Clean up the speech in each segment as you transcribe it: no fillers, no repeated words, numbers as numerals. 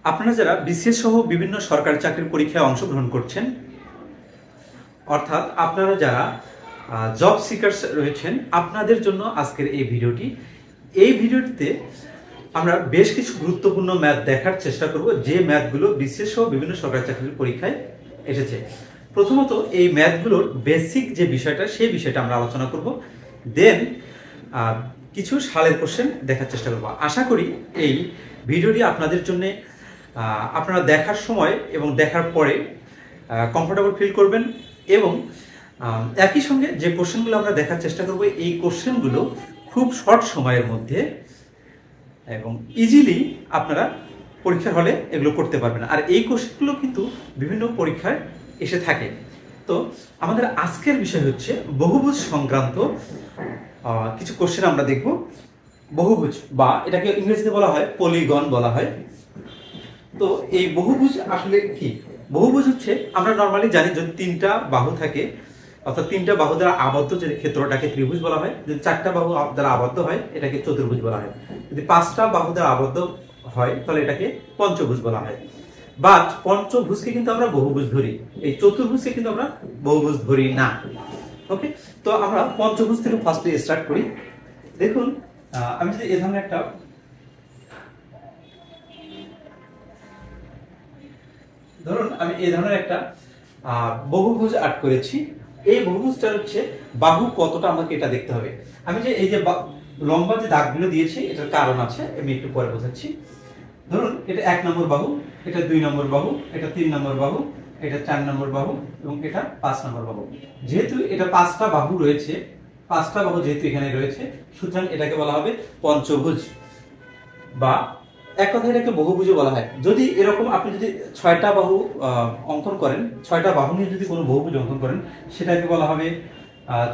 আপনারা যারা বিসিএস সহ বিভিন্ন সরকারি চাকরির পরীক্ষায় অংশগ্রহণ করছেন, অর্থাৎ আপনারা যারা জব সিকার্স রয়েছেন, আপনাদের জন্য আজকের এই ভিডিওটি। এই ভিডিওটিতে আমরা বেশ কিছু গুরুত্বপূর্ণ ম্যাথ দেখার চেষ্টা করব, যে ম্যাথগুলো বিসিএস সহ বিভিন্ন সরকারি চাকরির পরীক্ষায় এসেছে। প্রথমত এই ম্যাথগুলোর বেসিক যে বিষয়টা, সেই বিষয়টা আমরা আলোচনা করব। দেন কিছু সালের কোশ্চেন দেখার চেষ্টা করব। আশা করি এই ভিডিওটি আপনাদের জন্য আপনারা দেখার সময় এবং দেখার পরে কমফোর্টেবল ফিল করবেন, এবং একই সঙ্গে যে কোশ্চেনগুলো আমরা দেখার চেষ্টা করব, এই কোশ্চেনগুলো খুব শর্ট সময়ের মধ্যে এবং ইজিলি আপনারা পরীক্ষার হলে এগুলো করতে পারবেন। আর এই কোশ্চেনগুলো কিন্তু বিভিন্ন পরীক্ষায় এসে থাকে। তো আমাদের আজকের বিষয় হচ্ছে বহুভুজ সংক্রান্ত কিছু কোশ্চেন আমরা দেখব। বহুভুজ, বা এটাকে ইংরেজিতে বলা হয় পলিগন বলা হয়। তো এই বহুভুজ আসলে কি? বহুভুজ হচ্ছে, আমরা নর্মালি জানি যদি তিনটা বাহু থাকে, অর্থাৎ তিনটা বাহু দ্বারা আবদ্ধ যে ক্ষেত্রটাকে ত্রিভুজ বলা হয়। যদি চারটা বাহু দ্বারা আবদ্ধ হয় এটাকে চতুর্ভুজ বলা হয়। যদি পাঁচটা বাহু দ্বারা আবদ্ধ হয় তাহলে এটাকে পঞ্চভুজ বলা হয়। বাট পঞ্চভুজকে কিন্তু আমরা বহুভুজ ধরি, এই চতুর্ভুজকে কিন্তু আমরা বহুভুজ ধরি না। ওকে, তো আমরা পঞ্চভুজ থেকে ফার্স্টে স্টার্ট করি। দেখুন, আমি যদি এই ধরনের একটা বহুভুজ আর্ট করেছি। এই বহুভুজটা হচ্ছে বাহু কতটা আমাকে এটা দেখতে হবে। আমি যে এই যে লম্বা যে দাগগুলো দিয়েছি, এটার কারণ আছে, আমি একটু পরে বোঝাচ্ছি। ধরুন এটা 1 নম্বর বাহু, এটা 2 নম্বর বাহু, এটা 3 নম্বর বাহু, এটা 4 নম্বর বাহু এবং এটা 5 নম্বর বাহু। যেহেতু এটা 5টা বাহু রয়েছে, 5টা বাহু যেহেতু এখানে রয়েছে, সুতরাং এটাকে বলা হবে পঞ্চভুজ, বা এক কথায় এটাকে বহুভুজও বলা হয়। যদি এরকম আপনি যদি 6টা বাহু অঙ্কন করেন, 6টা বাহু নিয়ে যদি কোনো বহুভুজ অঙ্কন করেন, সেটাকে বলা হবে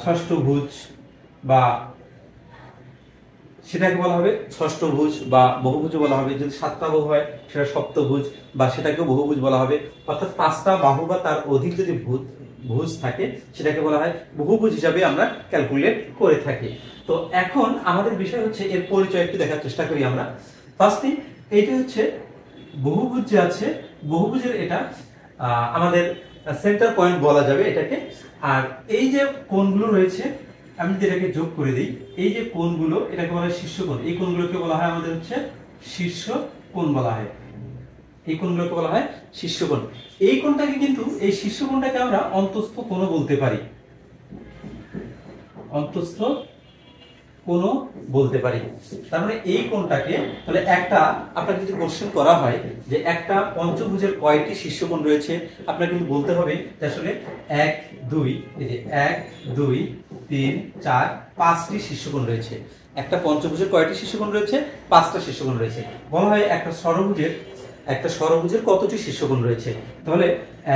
ষষ্ঠভুজ, বা সেটাকে বলা হবে ষষ্ঠভুজ, বা বহুভুজও বলা হবে। যদি 7টা বাহু হয় সেটা সপ্তভুজ, বা সেটাকেও বহুভুজ বলা হবে। অর্থাৎ 5টা বাহু বা তার অধিক যদি ভুজ থাকে, সেটাকে বলা হয় বহুভুজ হিসাবে আমরা ক্যালকুলেট করে থাকি। তো এখন আমাদের বিষয় হচ্ছে এর পরিচয় একটু দেখার চেষ্টা করি আমরা। ফার্স্টলি এইটা হচ্ছে বহুভুজ যে আছে, বহুভুজের এটা আমাদের সেন্টার পয়েন্ট বলা যাবে এটাকে। আর এই যে কোণগুলো রয়েছে, আমি যদি এটাকে যোগ করে দিই, এই যে কোণগুলো, এটাকে বলা হয় শীর্ষকোণ। এই কোণগুলোকে বলা হয় আমাদের হচ্ছে শীর্ষকোণ বলা হয়। এই কোণগুলোকে বলা হয় শীর্ষকোণ। এই কোণটাকে কিন্তু, এই শীর্ষকোণটাকে আমরা অন্তস্থ কোণও বলতে পারি, অন্তস্থ কোণও বলতে পারি। তার মানে এই কোণটাকে, তাহলে একটা আপনাকে যদি কোশ্চেন করা হয় যে একটা পঞ্চভুজের কয়টি শীর্ষকোণ রয়েছে, আপনার কিন্তু বলতে হবে যে আসলে 1 2, এই যে 1 2 3 4 5টি শীর্ষকোণ রয়েছে। একটা পঞ্চভুজের কয়টি শীর্ষকোণ রয়েছে? 5টা শীর্ষকোণ রয়েছে। বলা হয় একটা ষড়ভুজের কতটি শীর্ষকোণ রয়েছে? তাহলে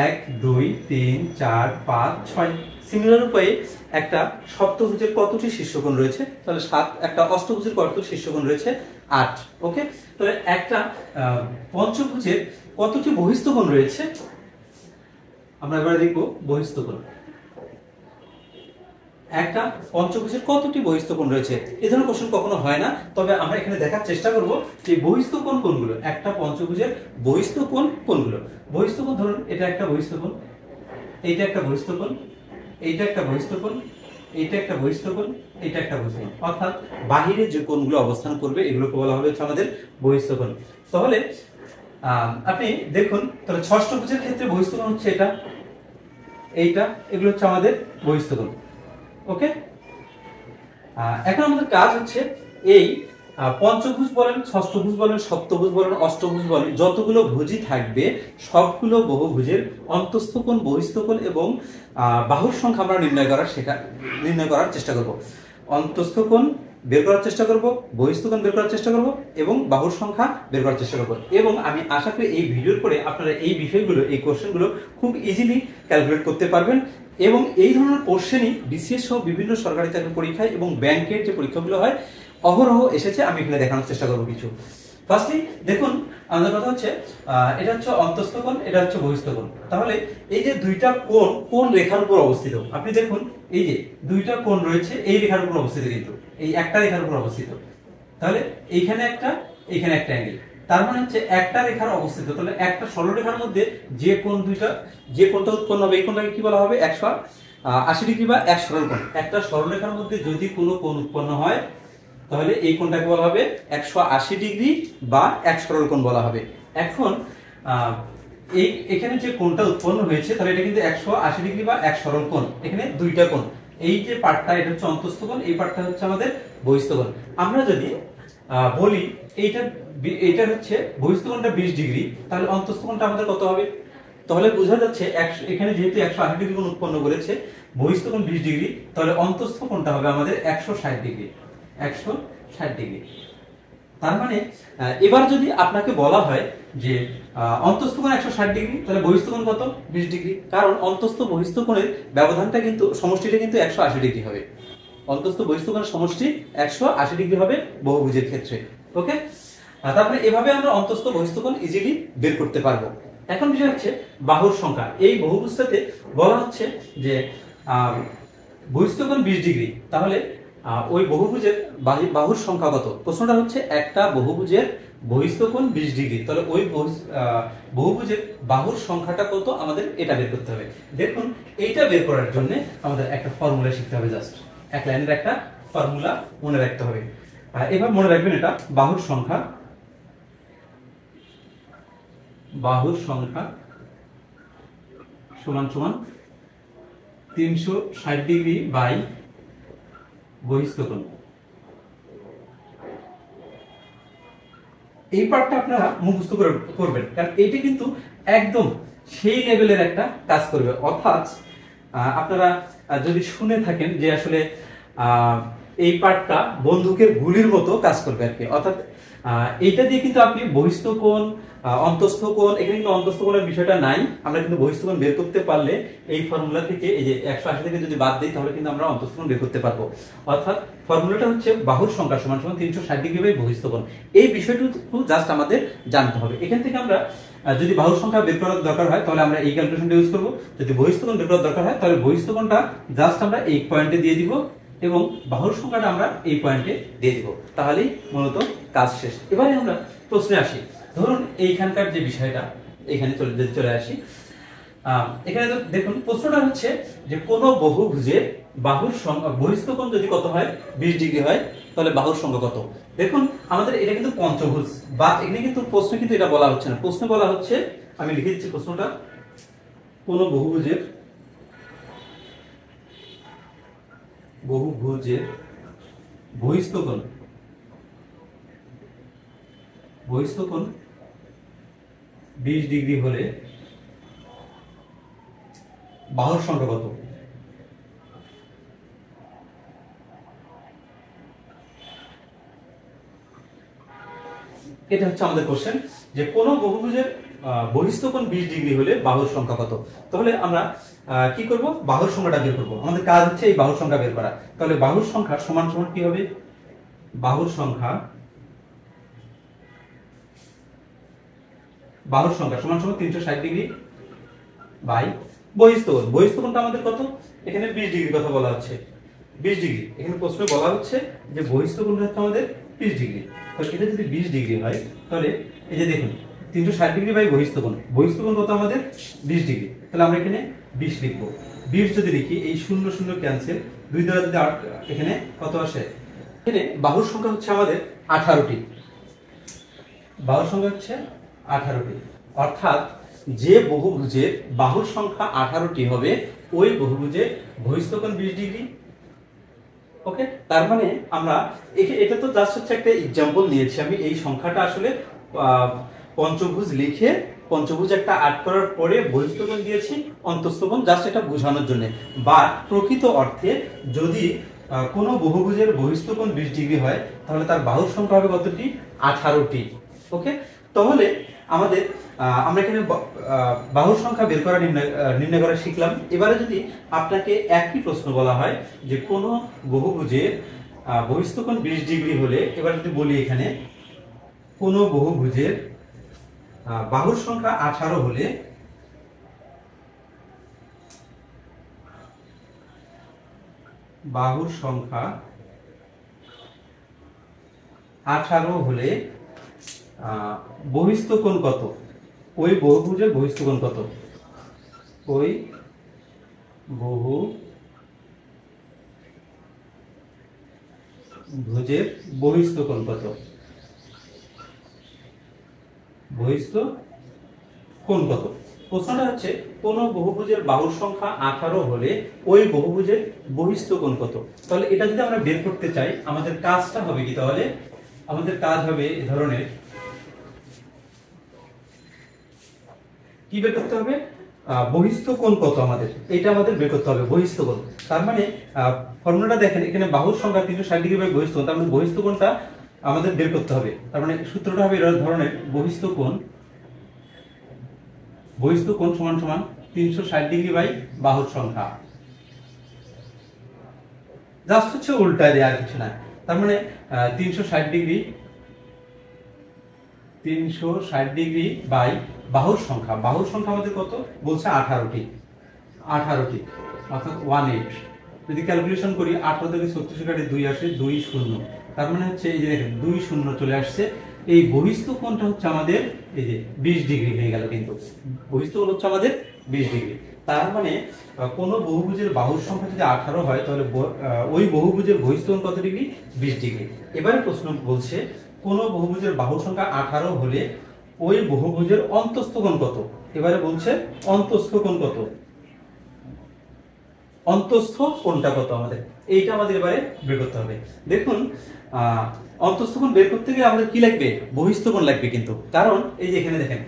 1 2 3 4 5 6। সিমিলার উপায়ে একটা সপ্তভুজের কতটি শীর্ষকোণ রয়েছে? তাহলে 7। একটা অষ্টভুজের কতটি শীর্ষকোণ রয়েছে? 8। ওকে, তাহলে একটা পঞ্চভুজের কতটি বহিস্থকোণ রয়েছে? আমরা এবারে দেখব বহিস্থকোণ। একটা পঞ্চভুজের কতটি বহিস্থকোণ রয়েছে? এই ধরনের কোশ্চেন কখনো হয় না, তবে আমরা এখানে দেখার চেষ্টা করব যে বহিস্থকোণ কোনগুলো, একটা পঞ্চভুজের বহিস্থকোণ কোনগুলো। বহিস্থকোণ ধরুন এটা একটা বহিস্থকোণ, এইটা একটা বহিস্থকোণ, এইটা একটা বহিস্থকোণ, এইটা একটা বহিস্থকোণ, এইটা একটা বহিস্থকোণ। অর্থাৎ বাহিরে যে কোণগুলো অবস্থান করবে এগুলোকে বলা হবে আমাদের বহিস্থকোণ। তাহলে আপনি দেখুন, তাহলে ষষ্ঠভুজের ক্ষেত্রে বহিস্থকোণ হচ্ছে এটা, এইটা, এগুলো হচ্ছে আমাদের বহিস্থকোণ। ওকে, এখন আমাদের কাজ হচ্ছে এই পঞ্চভুজ বলেন, ষষ্ঠভুজ বলেন, সপ্তভুজ বলেন, অষ্টভুজ বলেন, যতগুলো ভুজই থাকবে সবগুলো বহুভুজের অন্তস্থ কোণ, বহিস্থ কোণ এবং বাহুর সংখ্যা আমরা নির্ণয় করার চেষ্টা করব। অন্তস্থ কোণ বের করার চেষ্টা করব, বহিস্থ কোণ বের করার চেষ্টা করব এবং বাহুর সংখ্যা বের করার চেষ্টা করব। এবং আমি আশা করি এই ভিডিওর পরে আপনারা এই বিষয়গুলো, এই কোশ্চেনগুলো খুব ইজিলি ক্যালকুলেট করতে পারবেন। এবং এই ধরনের কোশ্চেনই বিসিএস সহ বিভিন্ন সরকারি চাকরির পরীক্ষায় এবং ব্যাংকের যে পরীক্ষাগুলো হয় অহরহ এসেছে। আমি এখানে দেখানোর চেষ্টা করব কিছু। ফার্স্টলি দেখুন, আমাদের কথা হচ্ছে এটা হচ্ছে অন্তস্থ কোণ, এটা হচ্ছে বহিস্থ কোণ। তাহলে এই যে দুইটা কোণ কোন রেখার উপর অবস্থিত? আপনি দেখুন, এই যে দুইটা কোণ রয়েছে এই রেখার উপর অবস্থিত, কিন্তু এই একটা রেখার উপর অবস্থিত। তাহলে এইখানে একটা, এইখানে একটা অ্যাঙ্গেল, তার মানে হচ্ছে একটা রেখার অবস্থিত, তাহলে একটা সরলরেখার মধ্যে যে কোণটা উৎপন্ন হবে এই কোণটাকে কি বলা হবে 180 ডিগ্রি বা এক সরল কোণ। একটা সরলরেখার মধ্যে যদি কোনো কোণ উৎপন্ন হয় তাহলে এই কোণটাকে বলা হবে 180 ডিগ্রি বা এক সরল কোণ বলা হবে। এখন এখানে যে কোণটা উৎপন্ন হয়েছে তাহলে এটা কিন্তু 180 ডিগ্রি বা এক সরল কোণ। এখানে দুইটা কোণ, এই যে পার্টটা এটা হচ্ছে অন্তস্থ কোণ, এই পার্টটা হচ্ছে আমাদের বহিস্থ কোণ। আমরা যদি বলি এইটা হচ্ছে বহিস্থ কোণটা 20 ডিগ্রি, তাহলে অন্তস্থ কোণটা আমাদের কত হবে? তাহলে বোঝা যাচ্ছে এখানে যেহেতু 180 ডিগ্রি কোণ উৎপন্ন করেছে, বহিস্থ কোণ 20 ডিগ্রি, তাহলে অন্তস্থ কোণটা হবে আমাদের 160 ডিগ্রি। 160 ডিগ্রি। তার মানে এবার যদি আপনাকে বলা হয় যে অন্তস্থ কোণ 160 ডিগ্রি, তাহলে বহিস্থ কোণ কত? 20 ডিগ্রি। কারণ অন্তস্থ বহিস্থ কোণের ব্যবধানটা কিন্তু সমষ্টিটা কিন্তু 180 ডিগ্রি হবে। অন্তস্থ বহিস্থ কোণের সমষ্টি 180 ডিগ্রি হবে বহুভুজের ক্ষেত্রে। ওকে, তারপরে এভাবে আমরা অন্তস্থ বহিস্থ কোণ ইজিলি বের করতে পারবো। এখন বিষয় হচ্ছে বাহুর সংখ্যা। এই বহুভুজটাতে বলা হচ্ছে যে বহিস্থ কোণ 20 ডিগ্রি, তাহলে ওই বহুভুজের বাহুর সংখ্যা কত? প্রশ্নটা হচ্ছে একটা বহুভুজের বহিস্থ কোণ 20 ডিগ্রি, তাহলে ওই বহুভুজের বাহুর সংখ্যাটা কত আমাদের এটা বের করতে হবে। দেখুন, এইটা বের করার জন্য আমাদের একটা ফর্মুলা শিখতে হবে। জাস্ট এক লাইনের একটা ফর্মুলা মনে রাখতে হবে। এবার মনে রাখবেন, এটা বাহুর সংখ্যা সমান সমান 360 ডিগ্রি বাই বহিস্থ কোণ। এই পার্টটা আপনারা মুখস্থ করবেন, কারণ এইটা কিন্তু একদম সেই লেভেলের একটা কাজ করবে। অর্থাৎ আপনারা যদি শুনে থাকেন যে আসলে এই পার্টটা বন্দুকের গুলির মতো কাজ করবে আর কি। অর্থাৎ এইটা দিয়ে কিন্তু আপনি বহিস্থ কোণ, অন্তস্থ কোণ, এখানে কিন্তু অন্তস্থ কোণের বিষয়টা নাই। আমরা কিন্তু বহিস্থ কোণ বের করতে পারলে এই ফর্মুলা থেকে, এই যে 180 থেকে যদি বাদ দিই তাহলে কিন্তু আমরা অন্তস্থ কোণ বের করতে পারবো। অর্থাৎ ফর্মুলাটা হচ্ছে বাহুর সংখ্যা সমান সমান 360 ডিগ্রি বাই বহিস্থ কোণ। এই বিষয়টুকু জাস্ট আমাদের জানতে হবে। এখান থেকে আমরা যদি বাহুর সংখ্যা বের করার দরকার হয় তাহলে আমরা এই ক্যালকুলেশনটা ইউজ করব। যদি বহিস্থ কোণ বের করার দরকার হয় তাহলে বহিস্থ কোণটা জাস্ট আমরা এই পয়েন্টে দিয়ে দিব এবং বাহুর সংখ্যাটা আমরা এই পয়েন্টে দিয়ে দিব, তাহলেই মূলত কাজ শেষ। এবারে আমরা প্রশ্নে আসি। ধরুন এইখানকার যে বিষয়টা, এখানে চলে আসি। এখানে দেখুন, প্রশ্নটা হচ্ছে যে কোন বহুভুজের বাহুর সংখ্যা বহিস্থ কোণ যদি কত হয় 20 ডিগ্রি হয়, তাহলে বাহুর সংখ্যা কত? দেখুন, আমাদের এটা কিন্তু পঞ্চভুজ, বা এখানে কিন্তু প্রশ্নে কিন্তু এটা বলা হচ্ছে না। প্রশ্নে বলা হচ্ছে, আমি লিখে দিচ্ছি প্রশ্নটা, কোন বহুভুজের বহিস্থ কোণ 20 ডিগ্রি হলে বাহুর সংখ্যা কত? এটা হচ্ছে আমাদের কোশ্চেন, যে কোন বহুভুজের বহিস্থ কোণ 20 ডিগ্রি হলে বাহুর সংখ্যা কত। তাহলে আমরা কি করব? বাহুর সংখ্যাটা বের করব। আমাদের কাজ হচ্ছে এই বাহুর সংখ্যা বের করা। তাহলে বাহুর সংখ্যা সমান সমান কি হবে? বাহুর সংখ্যা সমান সমান 360 ডিগ্রি বাই বহিস্থ কোণ। বহিস্থ কোণটা আমাদের কত? এখানে 20 ডিগ্রি কথা বলা হচ্ছে, 20 ডিগ্রি। এখানে প্রশ্নে বলা হচ্ছে যে বহিস্থ কোণটা হচ্ছে আমাদের 30 ডিগ্রি। তাহলে এটা যদি 20 ডিগ্রি হয়, তাহলে এই যে দেখুন 360 ডিগ্রি বাই বহিস্থ কোণ কত আমাদের? 20 ডিগ্রি। তাহলে আমরা এখানে 20 লিখবো। 20 যদি লিখি, এই 0 0 ক্যান্সেল, 2 দ্বারা যদি 8, এখানে কত আসে? এখানে বাহুর সংখ্যা হচ্ছে আমাদের 18টি। বাহুর সংখ্যা হচ্ছে 18টি। অর্থাৎ যে বহুভুজের বাহুর সংখ্যা 18টি হবে, ওই বহুভুজের বহিস্থ কোণ 20 ডিগ্রি। ওকে, তার মানে আমরা এটা তো জাস্ট হচ্ছে একটা एग्जांपल নিয়েছি আমি। এই সংখ্যাটা আসলে পঞ্চভুজ লিখে, পঞ্চভুজ একটা আট করার পরে বহিস্থ কোণ দিয়েছি, অন্তস্থ কোণ, জাস্ট এটা বোঝানোর জন্য। বা প্রকৃত অর্থে যদি কোন বহুভুজের বহিস্থ কোণ 20 ডিগ্রি হয়, তাহলে তার বাহুর সংখ্যা হবে কতটি? 18টি। ওকে, তাহলে আমাদের আমরা এখানে বাহুর সংখ্যা বের করা নির্ণয় করা শিখলাম। এবারে যদি আপনাকে একই প্রশ্ন বলা হয় যে কোন বহুভুজের বহিস্থ কোণ 20 ডিগ্রি হলে, এবার যদি বলি এখানে কোন বহুভুজের বাহুর সংখ্যা 18 হলে বাহুর সংখ্যা 18 হলে বহিস্থ কোণ কত, ওই বহুভুজের বহিস্থ কোণ কত, ওই বহুভুজের বহিস্থ কোণ কত, বহিস্থ কোণ কত। প্রশ্নটা হচ্ছে কোন বহুভুজের বাহুর সংখ্যা 18 হলে ওই বহুভুজের বহিস্থ কোণ কত। তাহলে এটা যদি আমরা বের করতে চাই আমাদের কাজটা হবে কি, তাহলে আমাদের কাজ হবে এই ধরনের, কি বের করতে হবে, বহিস্থ কোণ কত আমাদের, এটা আমাদের বের করতে হবে বহিস্থ কোণ। তার মানে ফর্মুলাটা দেখেন, এখানে বাহুর সংখ্যা 360 ডিগ্রি বাই বহিস্থ কোণ, তার মানে বহিস্থ কোণটা আমাদের বের করতে হবে। তার মানে সূত্রটা হবে এর ধরনের, বহিস্থ কোণ সমান সমান 360 ডিগ্রি বাই বাহুর সংখ্যা, জাস্ট হচ্ছে উল্টায় দেয়া আর কিছু না। তার মানে 360 ডিগ্রি বাই বাহুর সংখ্যা, বাহুর সংখ্যা আমাদের কত বলছে 18টি, অর্থাৎ 18। যদি ক্যালকুলেশন করি 18 থেকে 36 কাটে 2 আসে, 2 0, তার মানে হচ্ছে এই যে দেখেন 2 0 চলে আসছে। এই বহিস্থ কোণটা হচ্ছে আমাদের এই যে 20 ডিগ্রি হয়ে গেল, কিন্তু বহিস্থ কোণ হচ্ছে আমাদের 20 ডিগ্রি। তার মানে কোন বহুভুজের বাহুর সংখ্যা যদি 18 হয় তাহলে ওই বহুভুজের বহিস্থ কোণ কত ডিগ্রি, 20 ডিগ্রি। এবারে প্রশ্ন বলছে কোন বহুভুজের বাহুর সংখ্যা 18 হলে ওই বহুভুজের অন্তস্থ কোণ কত। এবারে বলছে অন্তস্থ কোণ কত, অন্তস্থ কোণটা কত আমাদের, এইটা আমাদের এবারে বের করতে হবে। দেখুন অন্তস্থ কোণ বের করতে গেলে আমাদের কি লাগবে, বহিস্থ কোণ লাগবে। কিন্তু কারণ এই যে এখানে দেখেন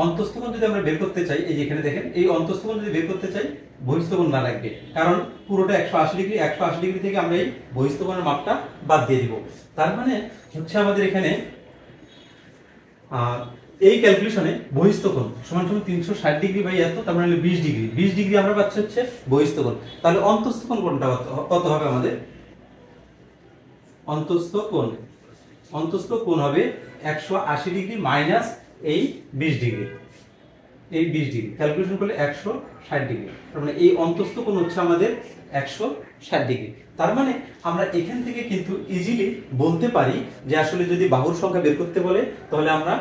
অন্তস্থ কোণ যদি আমরা বের করতে চাই, এই যে এখানে দেখেন এই অন্তস্থ কোণ যদি বের করতে চাই বহিস্থ কোণ না লাগবে, কারণ পুরোটা 180 ডিগ্রি, 180 ডিগ্রি থেকে আমরা এই বহিস্থ কোণের মাপটা বাদ দিয়ে দিব। তার মানে হচ্ছে আমাদের এখানে এই ক্যালকুলেশনে বহিস্থ কোণ সমান সমান 360 ডিগ্রি বাই এত, তার মানে 20 ডিগ্রি, 20 ডিগ্রি আমরা পাচ্ছি হচ্ছে বহিস্থ কোণ। তাহলে অন্তস্থ কোণ কোনটা কত হবে আমাদের, অন্তস্থ কোণ হবে 180 ডিগ্রি মাইনাস এই 20 ডিগ্রি, এই 20 ডিগ্রি ক্যালকুলেশন করলে 160 ডিগ্রি। তার মানে এই অন্তস্থ কোণ হচ্ছে আমাদের 160 ডিগ্রি। তার মানে আমরা এখান থেকে কিন্তু ইজিলি বলতে পারি যে আসলে যদি বাহুর সংখ্যা বের করতে বলে তাহলে আমরা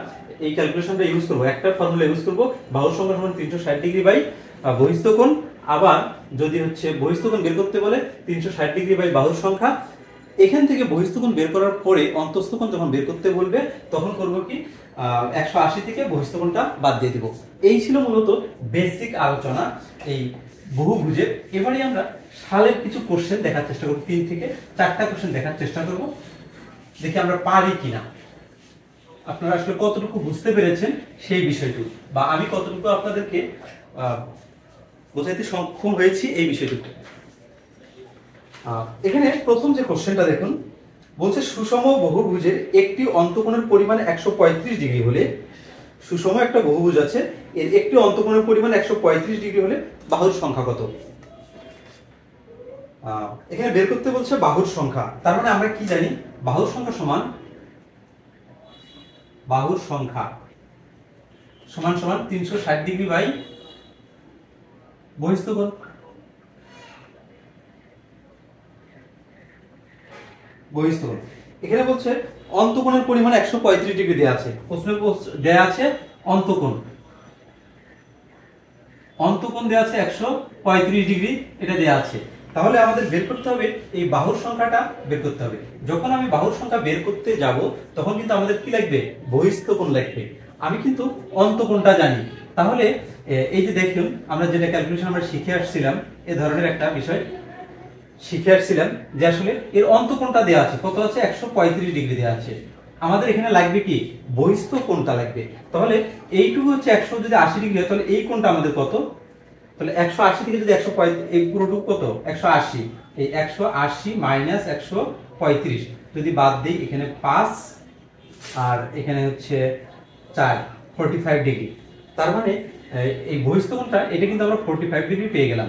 এই ক্যালকুলেশনটা ইউজ করব, একটা ফর্মুলা ইউজ করব, বাহুর সংখ্যা সমান 360 ডিগ্রি বাই বহিস্থ কোণ। আবার যদি হচ্ছে বহিস্থ কোণ বের করতে বলে 360 ডিগ্রি বাই বাহুর সংখ্যা। এখান থেকে বহিস্থ কোণ বের করার পরে অন্তস্থ কোণ যখন বের করতে বলবে তখন করব কি 180 থেকে বহিস্থ কোণটা বাদ দিয়ে দিব। এই ছিল মূলত বেসিক আলোচনা এই বহুভুজের। এবারে আমরা সালের কিছু কোশ্চেন দেখার চেষ্টা করব, 3 থেকে 4টা কোশ্চেন দেখার চেষ্টা করব, দেখি আমরা পারি কিনা, আপনারা আসলে কতটুকু বুঝতে পেরেছেন সেই বিষয়টুকু, বা আমি কতটুকু আপনাদেরকে বোঝাইতে সক্ষম হয়েছি এই বিষয়টুকু। এখানে প্রথম যে কোশ্চেনটা দেখুন, বলছে সুষম বহুভুজের একটি অন্তঃকোণের পরিমাণ 135 ডিগ্রি হলে, সুষম একটা বহুভুজ আছে, এর একটি অন্তঃকোণের পরিমাণ 135 ডিগ্রি হলে বাহুর সংখ্যা কত। এখানে বের করতে বলছে বাহুর সংখ্যা। তার মানে আমরা কি জানি, বাহুর সংখ্যা সমান সমান 360 ডিগ্রি বাই বহিস্থ কোণ। এখানে বলছে অন্তঃকোণের পরিমাণ 135 ডিগ্রি দেয়া আছে, প্রশ্নে দেয়া আছে অন্তঃকোণ দেয়া আছে 135 ডিগ্রি, এটা দেয়া আছে। তাহলে আমাদের বের করতে হবে এই বাহুর সংখ্যাটা বের করতে হবে। যখন আমি বাহুর সংখ্যা বের করতে যাব তখন কিন্তু আমাদের কি লাগবে, বহিস্থ কোণ লাগবে। আমি কিন্তু অন্তঃকোণটা জানি। তাহলে এই যে দেখুন আমরা যেটা ক্যালকুলেশন আমরা শিখে আসছিলাম, এই ধরনের একটা বিষয় শিখে আসছিলাম যে আসলে এর অন্তঃকোণটা দেয়া আছে, কত আছে 135 ডিগ্রি দেয়া আছে। আমাদের এখানে লাগবে কি, বহিস্থ কোণটা লাগবে। তাহলে এইটুকু হচ্ছে 100, যদি 80 ডিগ্রি হয় তাহলে এই কোণটা আমাদের কত, তাহলে 180 থেকে যদি 135, এই পুরোটুকু কত 180, এই 180 মাইনাস 135 যদি বাদ দেই, এখানে 5 আর এখানে হচ্ছে 4, 45 ডিগ্রি। তার মানে এই বহিস্থ কোণটা এটা কিন্তু আমরা 45 ডিগ্রি পেয়ে গেলাম,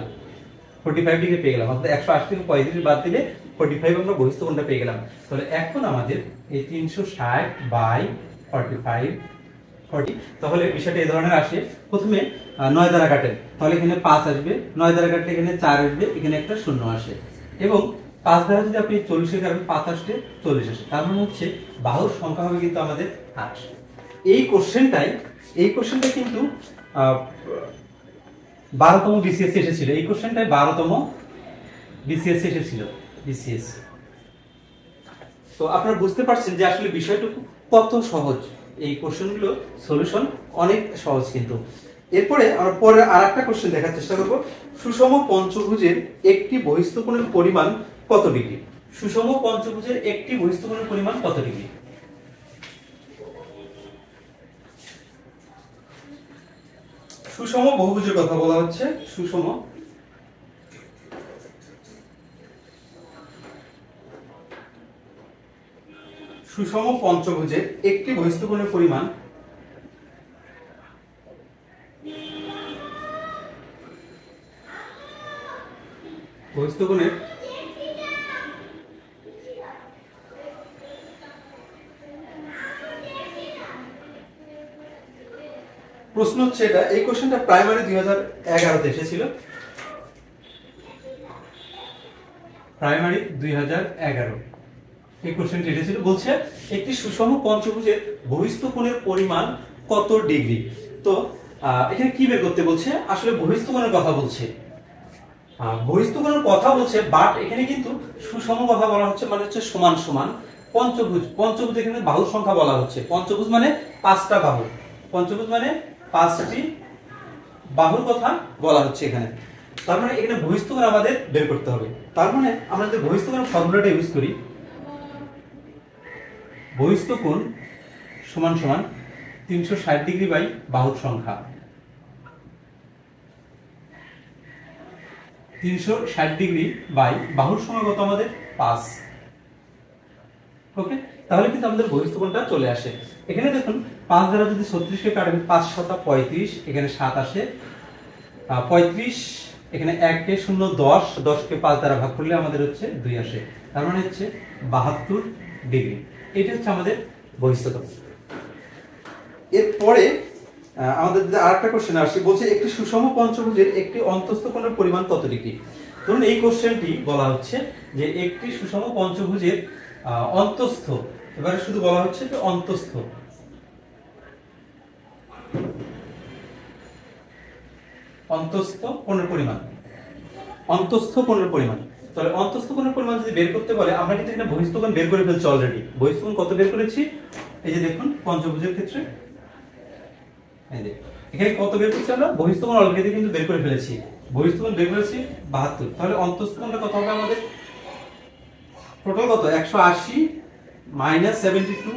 45 ডিগ্রি পেয়ে গেলাম। অর্থাৎ 180 থেকে 35 বাদ দিলে 45 আমরা বহিস্থ কোণটা পেয়ে গেলাম। তাহলে এখন আমাদের এই 360 বাই 45 40, তাহলে বিষয়টা এই ধরনের আসে। প্রথমে 9 দ্বারা কাটেন, তাহলে এখানে 5 আসবে, 9 দ্বারা কাটলে এখানে 4 আসবে, এখানে একটা শূন্য আসে, এবং 5 দ্বারা যদি আপনি 40 এর কারণে 5 আসলে 40 আসে। তার মানে হচ্ছে বাহুর সংখ্যা হবে কিন্তু আমাদের 8। এই কোশ্চেনটাই কিন্তু 12তম বিসিএস এসেছিল। এই কোশ্চেনটাই 12তম বিসিএস এসেছিল, বিসিএস। তো আপনারা বুঝতে পারছেন যে আসলে বিষয়টুকু কত সহজ। এই কোশ্চেনগুলো সলিউশন অনেক সহজ কিন্তু। এরপরে আমরা পরে আরেকটা কোশ্চেন দেখার চেষ্টা করব। সুষম পঞ্চভুজের একটি বহিস্থ কোণের পরিমাণ কত ডিগ্রি? সুষম পঞ্চভুজের একটি বহিস্থ কোণের পরিমাণ কত ডিগ্রি? সুষম বহুভুজের কথা বলা হচ্ছে। সুষম পঞ্চভুজের একটি বহিস্থ কোণের পরিমাণ বহিস্থ কোণের প্রশ্ন হচ্ছে এটা। এই কোশ্চেনটা প্রাইমারি 2011 তে এসেছিল, প্রাইমারি 2011 এই কোশ্চেনটি এসেছিল। বলছে একটি সুষম পঞ্চভুজের বহিস্থ কোণের পরিমাণ কত ডিগ্রি? তো এখানে কি বের করতে বলছে? আসলে বহিস্থ কোণের কথা বলছে, বহিস্থ কোণের কথা বলছে, বাট এখানে কিন্তু সুষম কথা বলা হচ্ছে, মানে হচ্ছে সমান সমান। পঞ্চভুজ এখানে বাহুর সংখ্যা বলা হচ্ছে। পঞ্চভুজ মানে 5টা বাহু, পঞ্চভুজ মানে 5টি বাহুর কথা বলা হচ্ছে এখানে। তার মানে এখানে বহিস্থ কোণ আমাদের বের করতে হবে। তার মানে আমরা যদি বহিস্থ কোণের ফর্মুলাটা ইউজ করি, বহিস্থ কোণ সমান সমান 360 ডিগ্রি বাই বাহুর সংখ্যা, 360 ডিগ্রি বাই বাহুর সংখ্যা কত আমাদের? 5। ওকে, তাহলে কিন্তু আমাদের বহিস্থ কোণটা চলে আসে। এখানে দেখুন 5 দ্বারা যদি 36 কে কাটেন, 5 7 35, এখানে 7 আসে, 35, এখানে 1 কে 0 10, 10 কে 5 দ্বারা ভাগ করলে আমাদের হচ্ছে 2 আসে। তার মানে হচ্ছে 72 ডিগ্রি। এটা হচ্ছে আমাদের বহিস্থ কোণ। এরপরে আমাদের আরেকটা কোশ্চেন আসছে, বলছে একটি সুষম পঞ্চভুজের একটি অন্তস্থ কোণের পরিমাণ কত ডিগ্রি? ধরুন এই কোশ্চেনটি বলা হচ্ছে যে একটি সুষম পঞ্চভুজের অন্তস্থ, এবারে শুধু বলা হচ্ছে যে অন্তস্থ কোণের পরিমাণ, অন্তস্থ কোণের পরিমাণ। তাহলে অন্তস্থ কোণের পরিমাণ যদি বের করতে বলে, আমরা কিন্তু এখানে বহিস্থ কোণ বের করে ফেলছি অলরেডি। বহিস্থ কোণ কত বের করেছি? এই যে দেখুন পঞ্চভুজের ক্ষেত্রে এখানে কত বের করছি আমরা? বহিস্থ কোণ অলরেডি কিন্তু বের করে ফেলেছি। বহিস্থ কোণ বের করেছি 72। তাহলে অন্তস্থ কোণটা কত হবে আমাদের? টোটাল কত? 180 মাইনাস 72,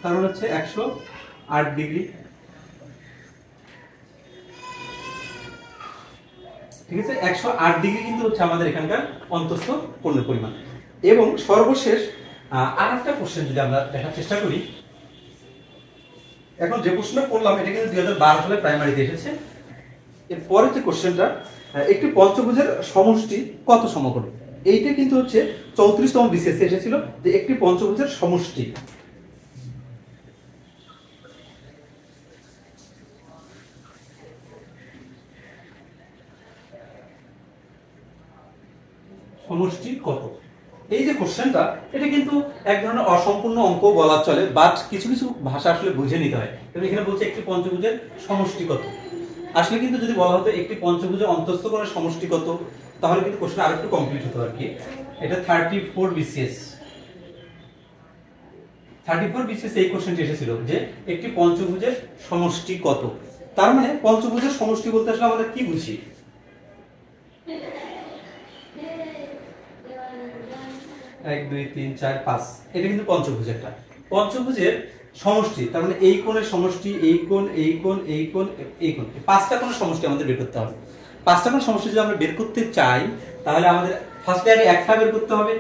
তার মানে হচ্ছে 108 ডিগ্রি। ঠিক আছে, 108 ডিগ্রি কিন্তু হচ্ছে আমাদের এখানকার অন্তস্থ কোণের পরিমাণ। এবং সর্বশেষ আরেকটা কোশ্চেন যদি আমরা দেখার চেষ্টা করি। এখন যে প্রশ্নটা করলাম এটা কিন্তু 2012 সালে প্রাইমারিতে এসেছে। এর পরে যে কোশ্চেনটা, একটি পঞ্চভুজের সমষ্টি কত সমকোণ? এইটা কিন্তু হচ্ছে 34তম বিসিএস এসেছিল, যে একটি পঞ্চভুজের সমষ্টি। সমষ্টি কত? এই যে কোশ্চেনটা, এটা কিন্তু এক ধরনের অসম্পূর্ণ অঙ্ক বলা চলে, বাট কিছু কিছু ভাষা আসলে বুঝে নিতে হয়। তবে এখানে বলছে একটি পঞ্চভুজের সমষ্টি কত। আসলে কিন্তু যদি বলা হতো একটি পঞ্চভুজের অন্তস্থ কোণের সমষ্টি কত, তাহলে কিন্তু কোশ্চেন আরেকটু কমপ্লিট হতো আর কি। এটা 34 বিসিএস, 34 বিসিএস এই কোশ্চেনটি এসেছিল যে একটি পঞ্চভুজের সমষ্টি কত। তার মানে পঞ্চভুজের সমষ্টি বলতে আসলে আমরা কি বুঝি? এক দুই তিন চার পাঁচ, এটা কিন্তু পঞ্চভুজ। একটা পঞ্চভুজের সমষ্টি, তার মানে এই কোণের সমষ্টি, এই কোণ, এই কোণ, এই কোণ, এই কোণ, 5টা কোণের সমষ্টি আমাদের বের করতে হবে। 5টা কোণের সমষ্টি যদি আমরা বের করতে চাই, তাহলে আমাদের ফার্স্টে আগে একটা বের করতে হবে।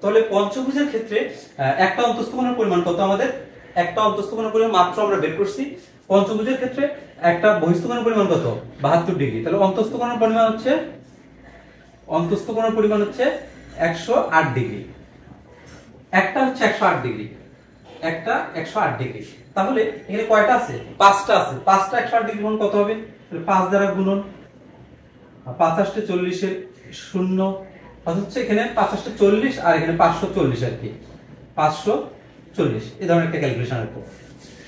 তাহলে পঞ্চভুজের ক্ষেত্রে একটা অন্তস্থ কোণের পরিমাণ কত আমাদের? একটা অন্তস্থ কোণের পরিমাণ মাত্র আমরা বের করছি। পঞ্চভুজের ক্ষেত্রে একটা বহিস্থ কোণের পরিমাণ কত? 72 ডিগ্রি। তাহলে অন্তস্থ কোণের পরিমাণ হচ্ছে 108 ডিগ্রি। একটা হচ্ছে 108 ডিগ্রি, একটা 108 ডিগ্রি। তাহলে এখানে কয়টা আছে? 5টা আছে। 5টা 108 ডিগ্রি গুণ কত হবে? তাহলে 5 দ্বারা গুণন, 5 * 40 এর 0, হচ্ছে এখানে 5 * 40 আর এখানে 540 আর কি, 540। এই ধরনের একটা ক্যালকুলেশন রাখবো।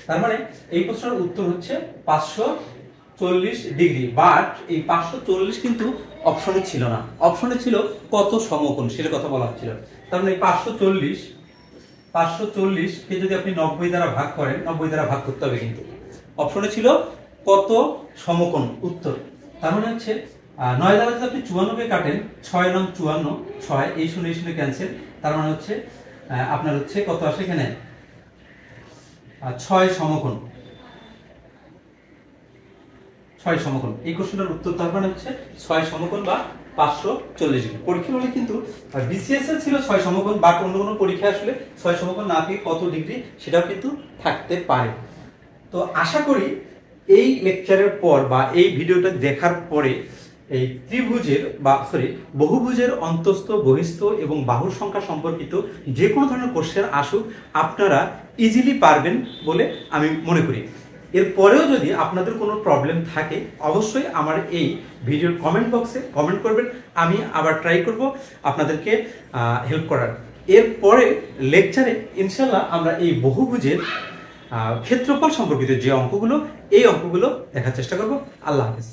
তার মানে এই প্রশ্নের উত্তর হচ্ছে 540 ডিগ্রি। বাট এই 540 কিন্তু অপশনে ছিল না, অপশনে ছিল কত সমকোণ সেটার কথা বলা হচ্ছিল। তার মানে 540 কে যদি আপনি 90 দ্বারা ভাগ করেন, 90 দ্বারা ভাগ করতে হবে, কিন্তু অপশনে ছিল কত সমকোণ উত্তর। তার মানে হচ্ছে 9 দ্বারা যদি আপনি 54 কে কাটেন, 6 9 54, 6 এই শূন্য এই শূন্য ক্যান্সেল, তার মানে হচ্ছে আপনার হচ্ছে কত আসে এখানে 6 সমকোণ, 6 সমকোণ। এই কোশ্চেনটার উত্তর তার মানে হচ্ছে 6 সমকোণ বা 540 ডিগ্রি। পরীক্ষা হলে কিন্তু বিসিএস এর ছিল 6 সমকোণ, বাট অন্য কোনো পরীক্ষা আসলে 6 সমকোণ না থেকে কত ডিগ্রি সেটাও কিন্তু থাকতে পারে। তো আশা করি এই লেকচারের পর বা এই ভিডিওটা দেখার পরে এই ত্রিভুজের বা বহুভুজের অন্তস্থ, বহিস্থ এবং বাহুর সংখ্যা সম্পর্কিত যে কোনো ধরনের কোশ্চেন আসুক আপনারা ইজিলি পারবেন বলে আমি মনে করি। এরপরেও যদি আপনাদের কোনো প্রবলেম থাকে অবশ্যই আমার এই ভিডিওর কমেন্ট বক্সে কমেন্ট করবেন, আমি আবার ট্রাই করব আপনাদেরকে হেল্প করার। এরপরে লেকচারে ইনশাল্লাহ আমরা এই বহুভুজের ক্ষেত্রফল সম্পর্কিত যে অঙ্কগুলো, এই অঙ্কগুলো দেখার চেষ্টা করব। আল্লাহ হাফেজ।